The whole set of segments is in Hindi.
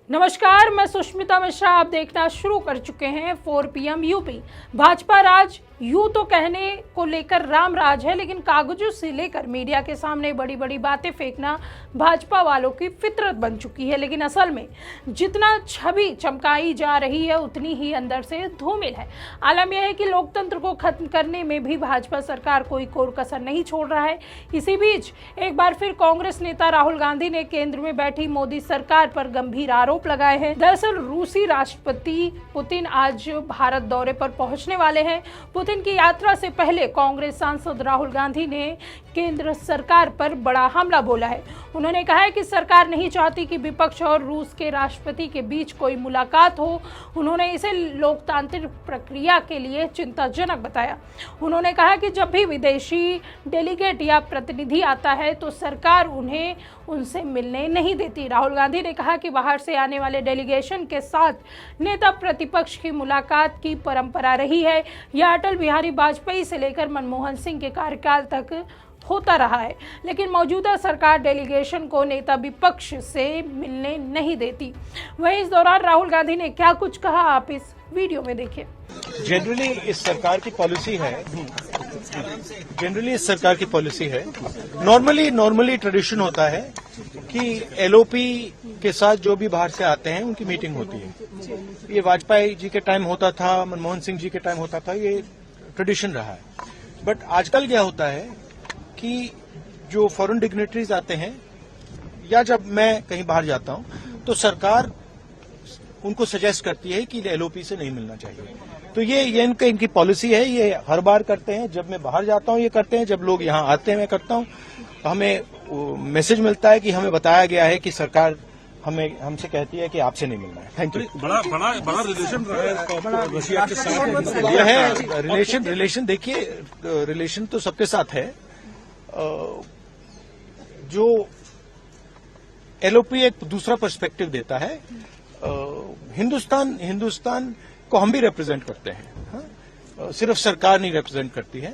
नमस्कार, मैं सुष्मिता मिश्रा। आप देखना शुरू कर चुके हैं 4 PM यूपी। भाजपा राज यूं तो कहने को लेकर राम राज है, लेकिन कागजों से लेकर मीडिया के सामने बड़ी बड़ी बातें फेंकना भाजपा वालों की फितरत बन चुकी है। लेकिन असल में जितना छवि चमकाई जा रही है उतनी ही अंदर से धूमिल है। आलम यह है कि लोकतंत्र को खत्म करने में भी भाजपा सरकार कोई कोर कसर नहीं छोड़ रहा है। इसी बीच एक बार फिर कांग्रेस नेता राहुल गांधी ने केंद्र में बैठी मोदी सरकार पर गंभीर आरोप लगाए हैं। दरअसल रूसी राष्ट्रपति पुतिन आज भारत दौरे पर पहुंचने वाले हैं। पुतिन की यात्रा से पहले कांग्रेस सांसद राहुल गांधी ने केंद्र सरकार पर बड़ा हमला बोला है। उन्होंने कहा है कि सरकार नहीं चाहती कि विपक्ष और रूस के राष्ट्रपति के बीच कोई मुलाकात हो। उन्होंने इसे लोकतांत्रिक प्रक्रिया के लिए चिंताजनक बताया। उन्होंने कहा कि जब भी विदेशी डेलीगेट या प्रतिनिधि आता है तो सरकार उन्हें उनसे मिलने नहीं देती। राहुल गांधी ने कहा कि बाहर से आने वाले डेलीगेशन के साथ नेता प्रतिपक्ष की मुलाकात की परंपरा रही है। यह अटल बिहारी वाजपेयी से लेकर मनमोहन सिंह के कार्यकाल तक होता रहा है, लेकिन मौजूदा सरकार डेलीगेशन को नेता विपक्ष से मिलने नहीं देती। वहीं इस दौरान राहुल गांधी ने क्या कुछ कहा, आप इस वीडियो में देखिए। जनरली इस सरकार की पॉलिसी है, नॉर्मली ट्रेडिशन होता है कि एलओपी के साथ जो भी बाहर से आते हैं उनकी मीटिंग होती है। ये वाजपेयी जी के टाइम होता था, मनमोहन सिंह जी के टाइम होता था, ये ट्रेडिशन रहा है। बट आजकल क्या होता है कि जो फॉरेन डिग्नेटरीज आते हैं या जब मैं कहीं बाहर जाता हूं तो सरकार उनको सजेस्ट करती है कि एलओपी से नहीं मिलना चाहिए। तो ये इनकी पॉलिसी है। ये हर बार करते हैं, जब मैं बाहर जाता हूं ये करते हैं, जब लोग यहां आते हैं मैं करता हूं। हमें मैसेज मिलता है कि हमें बताया गया है कि सरकार हमसे कहती है कि आपसे नहीं मिलना है। Thank you. बड़ा रिलेशन रहा है रशिया के साथ। यह है रिलेशन देखिए, रिलेशन तो सबके साथ है। जो एलओपी एक दूसरा पर्सपेक्टिव देता है। हिंदुस्तान को हम भी रिप्रेजेंट करते हैं, हाँ? सिर्फ सरकार नहीं रिप्रेजेंट करती है।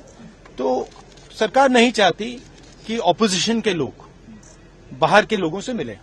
तो सरकार नहीं चाहती कि ऑपोजिशन के लोग बाहर के लोगों से मिलें।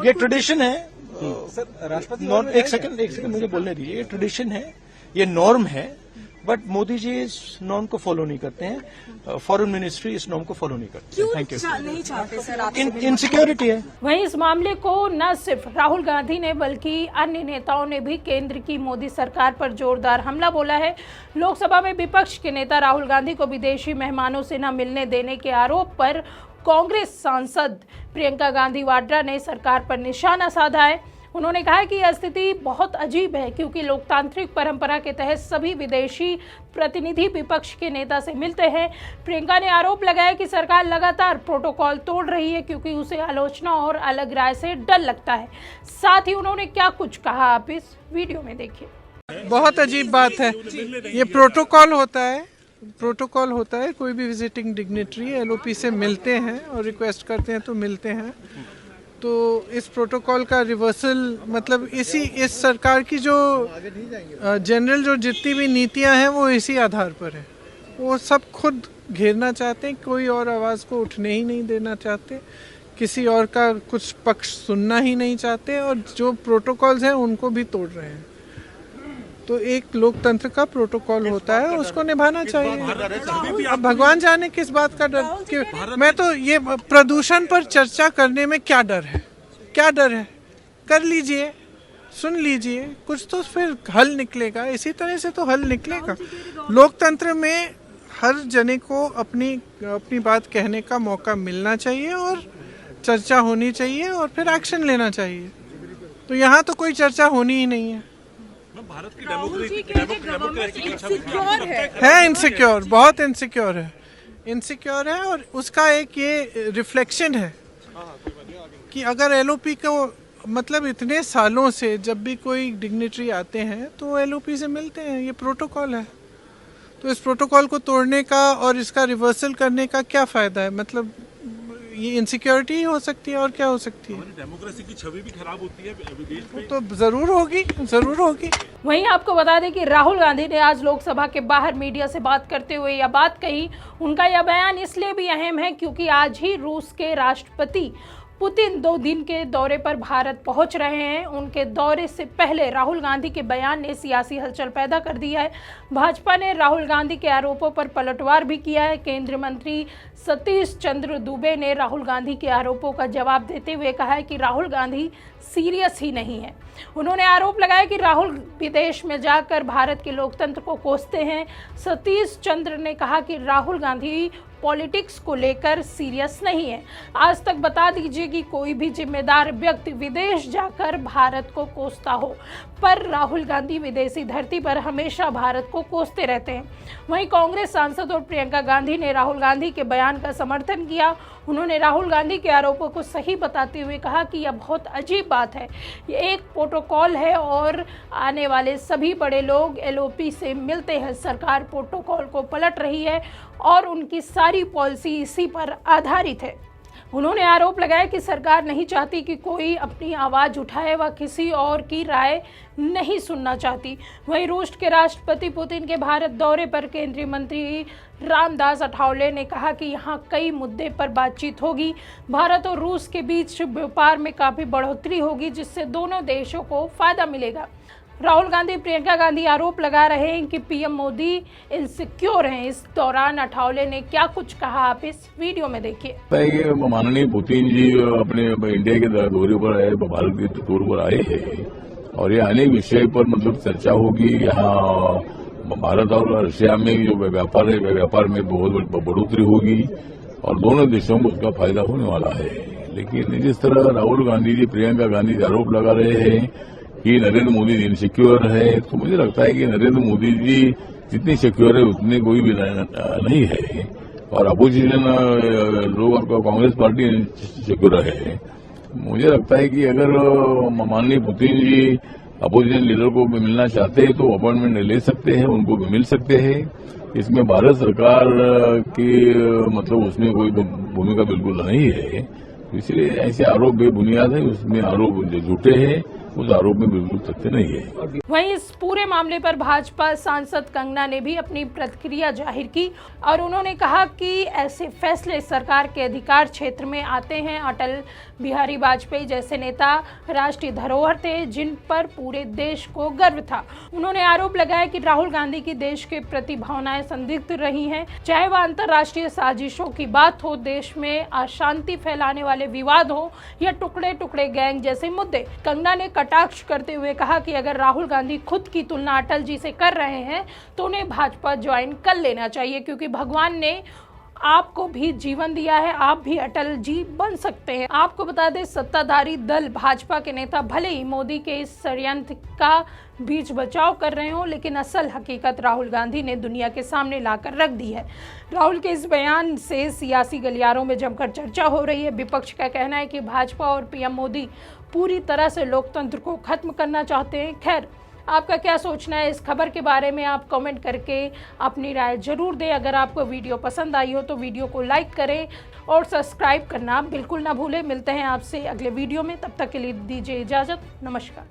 ये ट्रेडिशन है। राष्ट्रपति एक सेकंड मुझे बोलने दीजिए। ये ट्रेडिशन है, ये नॉर्म है, बट मोदी जी इस नॉर्म को फॉलो नहीं करते हैं। फॉरेन मिनिस्ट्री इस नॉर्म को फॉलो नहीं करती है। Thank you. नहीं चाहते सर, इनसिक्योरिटी है। वहीं इस मामले को न सिर्फ राहुल गांधी ने बल्कि अन्य नेताओं ने भी केंद्र की मोदी सरकार पर जोरदार हमला बोला है। लोकसभा में विपक्ष के नेता राहुल गांधी को विदेशी मेहमानों से न मिलने देने के आरोप पर कांग्रेस सांसद प्रियंका गांधी वाड्रा ने सरकार पर निशाना साधा है। उन्होंने कहा कि यह स्थिति बहुत अजीब है, क्योंकि लोकतांत्रिक परंपरा के तहत सभी विदेशी प्रतिनिधि विपक्ष के नेता से मिलते हैं। प्रियंका ने आरोप लगाया कि सरकार लगातार प्रोटोकॉल तोड़ रही है, क्योंकि उसे आलोचना और अलग राय से डर लगता है। साथ ही उन्होंने क्या कुछ कहा, आप इस वीडियो में देखिए। बहुत अजीब बात है। ये प्रोटोकॉल होता है। कोई भी विजिटिंग डिग्नेटरी एलओपी से मिलते हैं और रिक्वेस्ट करते हैं तो मिलते हैं। तो इस प्रोटोकॉल का रिवर्सल मतलब इस सरकार की जो जनरल जो जितनी भी नीतियां हैं वो इसी आधार पर है। वो सब खुद घेरना चाहते हैं, कोई और आवाज़ को उठने ही नहीं देना चाहते, किसी और का कुछ पक्ष सुनना ही नहीं चाहते, और जो प्रोटोकॉल्स हैं उनको भी तोड़ रहे हैं। तो एक लोकतंत्र का प्रोटोकॉल होता है, उसको निभाना चाहिए। अब भगवान जाने किस बात का डर। मैं तो ये प्रदूषण पर चर्चा करने में क्या डर है कर लीजिए, सुन लीजिए, कुछ तो फिर हल निकलेगा। इसी तरह से तो हल निकलेगा। लोकतंत्र में हर जने को अपनी बात कहने का मौका मिलना चाहिए और चर्चा होनी चाहिए और फिर एक्शन लेना चाहिए। तो यहाँ तो कोई चर्चा होनी ही नहीं है। भारत की डेमोक्रेसी है इनसिक्योर, बहुत इनसिक्योर है। और उसका एक ये रिफ्लेक्शन है कि अगर एलओपी को मतलब इतने सालों से जब भी कोई डिग्नेटरी आते हैं तो एलओपी से मिलते हैं, ये प्रोटोकॉल है। तो इस प्रोटोकॉल को तोड़ने का और इसका रिवर्सल करने का क्या फायदा है? मतलब ये इनसिक्योरिटी हो सकती है और क्या हो सकती है? डेमोक्रेसी की छवि भी खराब होती है विदेश में। तो जरूर होगी। वहीं आपको बता दें कि राहुल गांधी ने आज लोकसभा के बाहर मीडिया से बात करते हुए यह बात कही। उनका यह बयान इसलिए भी अहम है क्योंकि आज ही रूस के राष्ट्रपति पुतिन 2 दिन के दौरे पर भारत पहुंच रहे हैं। उनके दौरे से पहले राहुल गांधी के बयान ने सियासी हलचल पैदा कर दी है। भाजपा ने राहुल गांधी के आरोपों पर पलटवार भी किया है। केंद्रीय मंत्री सतीश चंद्र दुबे ने राहुल गांधी के आरोपों का जवाब देते हुए कहा है कि राहुल गांधी सीरियस ही नहीं है। उन्होंने आरोप लगाया कि राहुल विदेश में जाकर भारत के लोकतंत्र को कोसते हैं। सतीश चंद्र ने कहा कि राहुल गांधी पॉलिटिक्स को लेकर सीरियस नहीं है। आज तक बता दीजिए कि कोई भी जिम्मेदार व्यक्ति विदेश जाकर भारत को कोसता हो, पर राहुल गांधी विदेशी धरती पर हमेशा भारत को कोसते रहते हैं। वहीं कांग्रेस सांसद और प्रियंका गांधी ने राहुल गांधी के बयान का समर्थन किया। उन्होंने राहुल गांधी के आरोपों को सही बताते हुए कहा कि यह बहुत अजीब बात है, ये एक प्रोटोकॉल है और आने वाले सभी बड़े लोग एलओपी से मिलते हैं। सरकार प्रोटोकॉल को पलट रही है और उनकी सारी पॉलिसी इसी पर आधारित है। उन्होंने आरोप लगाया कि सरकार नहीं चाहती कि कोई अपनी आवाज़ उठाए, वह किसी और की राय नहीं सुनना चाहती। वहीं रूस के राष्ट्रपति पुतिन के भारत दौरे पर केंद्रीय मंत्री रामदास अठावले ने कहा कि यहाँ कई मुद्दे पर बातचीत होगी। भारत और रूस के बीच व्यापार में काफ़ी बढ़ोतरी होगी, जिससे दोनों देशों को फायदा मिलेगा। राहुल गांधी, प्रियंका गांधी आरोप लगा रहे हैं कि पीएम मोदी इनसिक्योर हैं। इस दौरान अठावले ने क्या कुछ कहा, आप इस वीडियो में देखिए। माननीय पुतिन जी अपने इंडिया के दौरे पर आए, भारत के टूर पर आए हैं और ये अनेक विषय पर मतलब चर्चा होगी। यहाँ भारत और रशिया में जो व्यापार है, व्यापार में बहुत बढ़ोतरी होगी और दोनों देशों को उसका फायदा होने वाला है। लेकिन जिस तरह राहुल गांधी जी, प्रियंका गांधी जी आरोप लगा रहे हैं कि नरेंद्र मोदी इनसिक्योर है, तो मुझे लगता है कि नरेंद्र मोदी जी जितनी सिक्योर है उतने कोई भी नहीं है और अपोजिशन लोग, कांग्रेस पार्टी सिक्योर है। मुझे लगता है कि अगर माननीय पुतिन जी अपोजिशन लीडर को भी मिलना चाहते हैं तो अपॉइंटमेंट ले सकते हैं, उनको भी मिल सकते हैं। इसमें भारत सरकार की मतलब उसमें कोई भूमिका बिल्कुल नहीं है, इसलिए ऐसे आरोप बेबुनियाद है, उसमें आरोप झूठे हैं, उस आरोप में बिल्कुल तथ्य नहीं है। वहीं इस पूरे मामले पर भाजपा सांसद कंगना ने भी अपनी प्रतिक्रिया जाहिर की और उन्होंने कहा कि ऐसे फैसले सरकार के अधिकार क्षेत्र में आते हैं। अटल बिहारी वाजपेयी जैसे नेता राष्ट्रीय धरोहर थे जिन पर पूरे देश को गर्व था। उन्होंने आरोप लगाया कि राहुल गांधी की देश के प्रति भावनाएं संदिग्ध रही हैं, चाहे वह अंतर्राष्ट्रीय साजिशों की बात हो, देश में अशांति फैलाने वाले विवाद हो या टुकड़े टुकड़े गैंग जैसे मुद्दे। कंगना ने कटाक्ष करते हुए कहा कि अगर राहुल गांधी खुद की तुलना अटल जी से कर रहे हैं तो उन्हें भाजपा ज्वाइन कर लेना चाहिए, क्योंकि भगवान ने आपको भी जीवन दिया है, आप भी अटल जी बन सकते हैं। आपको बता दें, सत्ताधारी दल भाजपा के नेता भले ही मोदी के इस षड्यंत्र का बीच बचाव कर रहे हो, लेकिन असल हकीकत राहुल गांधी ने दुनिया के सामने लाकर रख दी है। राहुल के इस बयान से सियासी गलियारों में जमकर चर्चा हो रही है। विपक्ष का कहना है कि भाजपा और पीएम मोदी पूरी तरह से लोकतंत्र को खत्म करना चाहते हैं। खैर, आपका क्या सोचना है इस खबर के बारे में, आप कमेंट करके अपनी राय जरूर दें। अगर आपको वीडियो पसंद आई हो तो वीडियो को लाइक करें और सब्सक्राइब करना बिल्कुल ना भूलें। मिलते हैं आपसे अगले वीडियो में, तब तक के लिए दीजिए इजाज़त। नमस्कार।